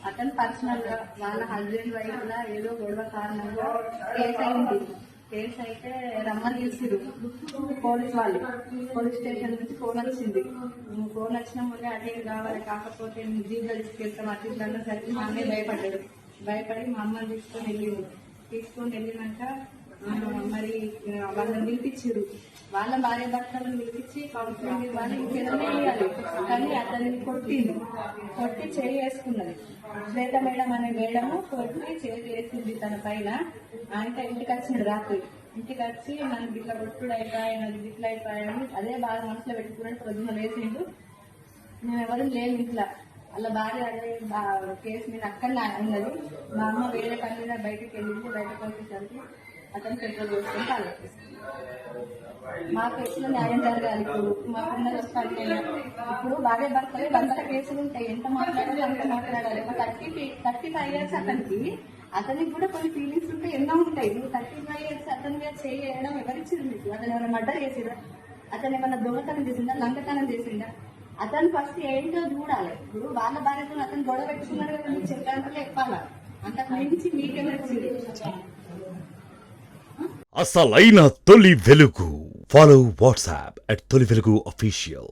అతను పర్సనల్ గా వాళ్ళ హస్బెండ్ వైఫ్ లా ఏదో గొడవ కారణంగా కేసు అయింది. కేసు అయితే రమ్మని పిలిచిరు పోలీస్ వాళ్ళు. పోలీస్ స్టేషన్ నుంచి ఫోన్ వచ్చింది. ఫోన్ వచ్చిన ముందే అదే కావాలి, కాకపోతే జీవిగా తీసుకెళ్తాం అట్లా ఇట్లా అన్నసరికి మా అన్నయ్య భయపడి మా అమ్మని తీసుకొని వెళ్ళినాక మరి వాళ్ళని పిలిపించారు. వాళ్ళ భార్య భర్తలను పిలిపించి కౌన్సిలింగ్ ఇవ్వాలి, ఇంకేదో వేయాలి. కానీ అతన్ని కొట్టి చేయి వేసుకున్నది. శ్వేత మేడం అనే మేడము కొట్టి చేయి వేసింది తన పైన. ఆయన ఇంటికి వచ్చిండు రాత్రి. ఇంటికి వచ్చి నన్ను ఇట్లా కొట్టుడు అయిపోయాయి, నన్ను ఇట్లా అయిపోయాయని అదే బాగా మనసులో పెట్టుకున్నాడు. పొద్దున్న వేసిండు. మేము ఎవరు లేము ఇంట్లో. అలా భార్య అదే కేసు మీద అక్కడనే ఉన్నది. మా అమ్మ వేరే పని మీద బయటకు వెళ్ళింది. బయటకు వచ్చేసరికి అతను పెట్రోల్ పోసుకొని ఆలోచిస్తుంది. మాకు ఎట్లా న్యాయం జరగాలి? ఇప్పుడు మాకున్నది వస్తాను. ఇప్పుడు భార్య భర్తల కేసులు ఉంటాయి. ఎంత మాట్లాడాలి అంత మాట్లాడాలి. ఒక 35 ఇయర్స్ అతనికి కూడా కొన్ని ఫీలింగ్స్ ఉంటాయి, ఎన్నో ఉంటాయి. నువ్వు 35 ఇయర్స్ అతని మీద చేయడం ఎవరిచ్చింది మీకు? అతను ఏమైనా మర్డర్ చేసిందా? అతను ఏమైనా దొంగతనం చేసిందా? లంకతనం చేసిందా? అతను ఫస్ట్ ఏంటో చూడాలి. ఇప్పుడు వాళ్ళ భార్యతో అతను గొడవ పెట్టుకున్నాడు కదా, మీకు చెప్పాలంటే చెప్పాలా? అంతకు మించి మీకేమొచ్చింది? అసలైన తొలి వెలుగు. ఫాలో వాట్సాప్ @తొలి వెలుగు official.